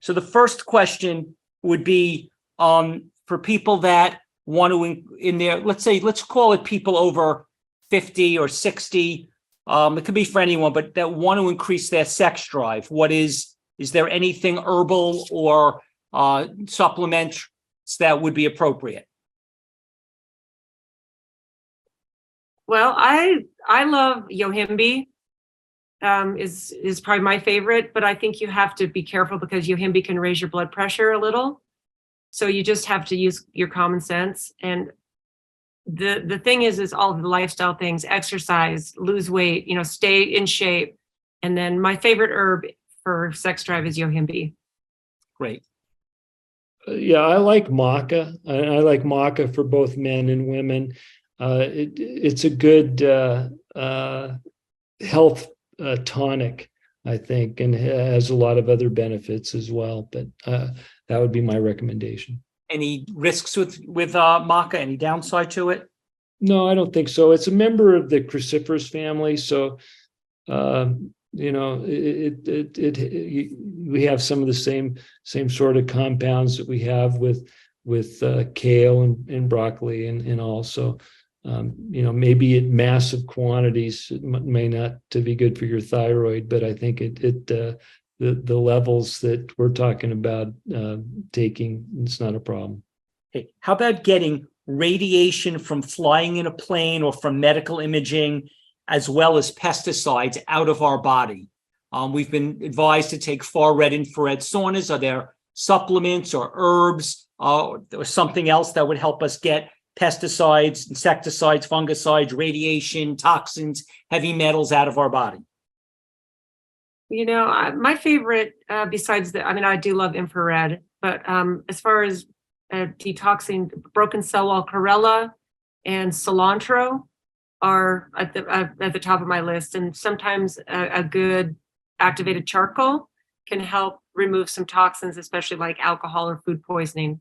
So the first question would be for people that want to, in their, let's call it people over 50 or 60. It could be for anyone, but that want to increase their sex drive. Is there anything herbal or supplements that would be appropriate? Well, I love Yohimbe. Is probably my favorite, but I think you have to be careful because Yohimbe can raise your blood pressure a little. So you just have to use your common sense. And the thing is all the lifestyle things, exercise, lose weight, stay in shape. And then my favorite herb for sex drive is Yohimbe. Great. Yeah, I like maca. I like maca for both men and women. It's a good health tonic, I think, and has a lot of other benefits as well. But that would be my recommendation. Any risks with maca? Any downside to it? No, I don't think so. It's a member of the cruciferous family, so we have some of the same sort of compounds that we have with kale and broccoli and also. Maybe in massive quantities, it may not to be good for your thyroid, but I think the levels that we're talking about taking, it's not a problem. Okay. How about getting radiation from flying in a plane or from medical imaging, as well as pesticides out of our body? We've been advised to take far-red infrared saunas. Are there supplements or herbs or something else that would help us get pesticides, insecticides, fungicides, radiation, toxins, heavy metals out of our body? My favorite, besides I do love infrared, but as far as detoxing, broken cell wall chlorella and cilantro are at the top of my list. And sometimes a good activated charcoal can help remove some toxins, especially like alcohol or food poisoning.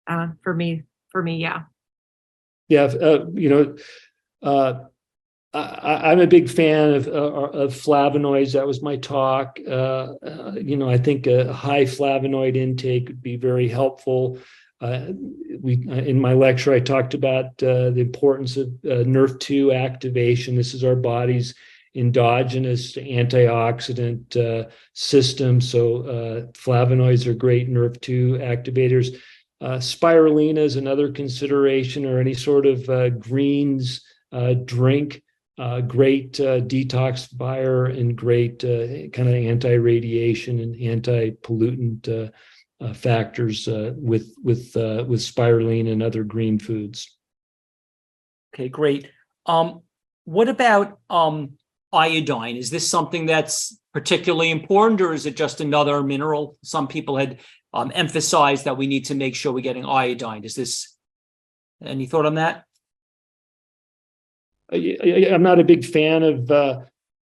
For me, yeah. Yeah, I'm a big fan of flavonoids. That was my talk. I think a high flavonoid intake would be very helpful. In my lecture, I talked about the importance of NRF2 activation. This is our body's endogenous antioxidant system. So flavonoids are great NRF2 activators. Spirulina is another consideration, or any sort of greens drink. Great detoxifier and great kind of anti-radiation and anti-pollutant factors with spirulina and other green foods. Okay, great. What about iodine? Is this something that's particularly important, or is it just another mineral? Some people had emphasized that we need to make sure we're getting iodine. Is this any thought on that? I'm not a big fan of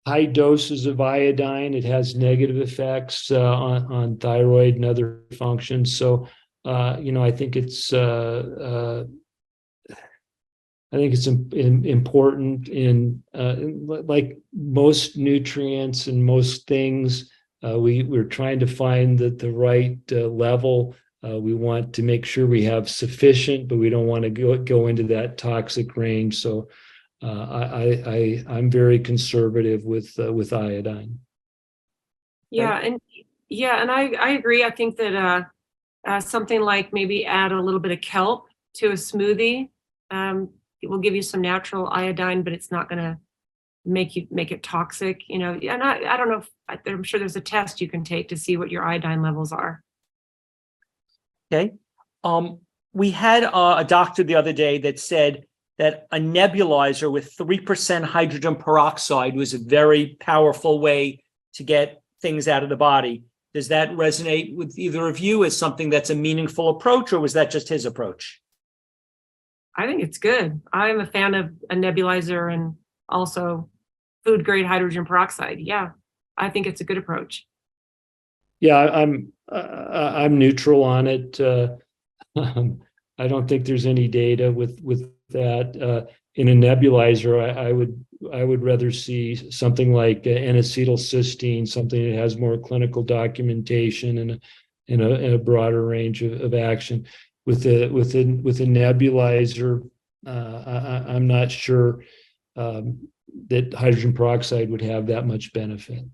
high doses of iodine. It has negative effects on thyroid and other functions. So, I think it's important in like most nutrients and most things. We're trying to find the right level. We want to make sure we have sufficient, but we don't want to go into that toxic range. So I'm very conservative with iodine. Yeah, and I agree. I think that something like maybe add a little bit of kelp to a smoothie. It will give you some natural iodine, but it's not going to make it toxic. And I don't know. I'm sure there's a test you can take to see what your iodine levels are. Okay. We had a doctor the other day that said that a nebulizer with 3% hydrogen peroxide was a very powerful way to get things out of the body. Does that resonate with either of you as something that's a meaningful approach, or was that just his approach? I think it's good. I'm a fan of a nebulizer and also food grade hydrogen peroxide. Yeah, I think it's a good approach. Yeah, I'm neutral on it. I don't think there's any data with that. In a nebulizer, I would rather see something like N-acetylcysteine, something that has more clinical documentation, and in a broader range of action. With a nebulizer, I'm not sure that hydrogen peroxide would have that much benefit.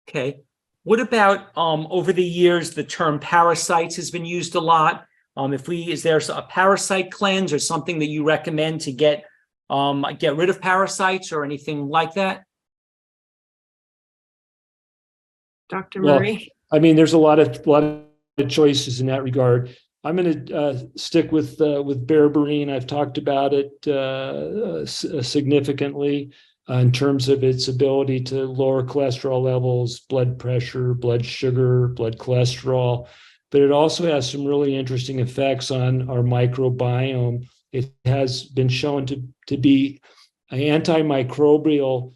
Okay. What about over the years, the term parasites has been used a lot. Is there a parasite cleanse or something that you recommend to get rid of parasites or anything like that? Dr. Murray? I mean, there's a lot of choices in that regard. I'm going to stick with berberine. I've talked about it significantly in terms of its ability to lower cholesterol levels, blood pressure, blood sugar, blood cholesterol. But it also has some really interesting effects on our microbiome. It has been shown to be antimicrobial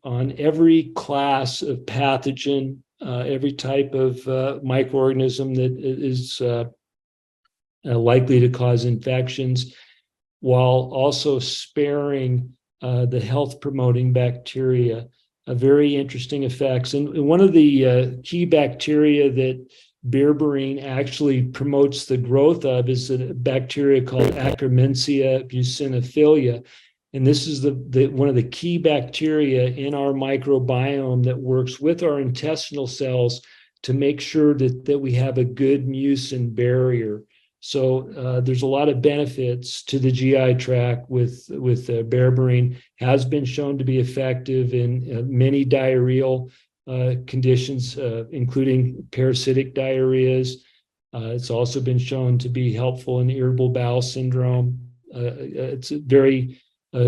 on every class of pathogen, every type of microorganism that is likely to cause infections, while also sparing the health-promoting bacteria. Very interesting effects. And one of the key bacteria that berberine actually promotes the growth of is a bacteria called Akkermansia buccinophilia. And this is one of the key bacteria in our microbiome that works with our intestinal cells to make sure that we have a good mucin barrier. So there's a lot of benefits to the GI tract with berberine. Has been shown to be effective in many diarrheal conditions, including parasitic diarrheas. It's also been shown to be helpful in irritable bowel syndrome. It's a very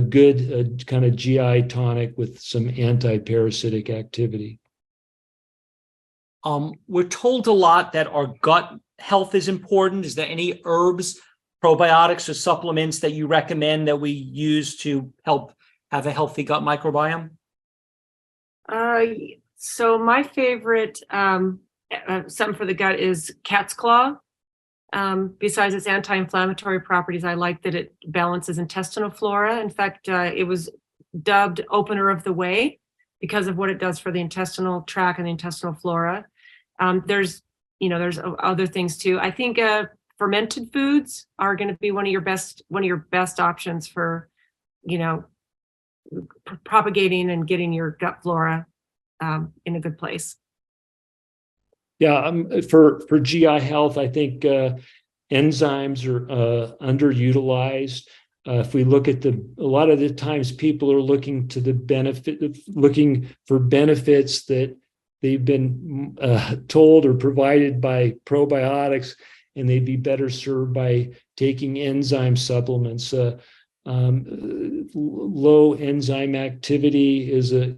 good kind of GI tonic with some anti-parasitic activity. We're told a lot that our gut health is important. Is there any herbs, probiotics, or supplements that you recommend that we use to help have a healthy gut microbiome? So my favorite something for the gut is cat's claw. Besides its anti-inflammatory properties, I like that it balances intestinal flora. In fact, it was dubbed opener of the way because of what it does for the intestinal tract and the intestinal flora. There's other things too. I think fermented foods are going to be one of your best options for, propagating and getting your gut flora in a good place. Yeah, for GI health, I think enzymes are underutilized. If we look at a lot of the times people are looking for benefits that they've been told or provided by probiotics, and they'd be better served by taking enzyme supplements. Low enzyme activity is a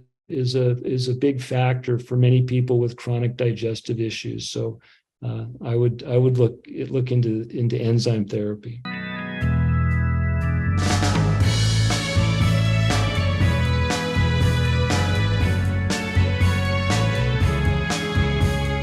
big factor for many people with chronic digestive issues. So I would look into enzyme therapy.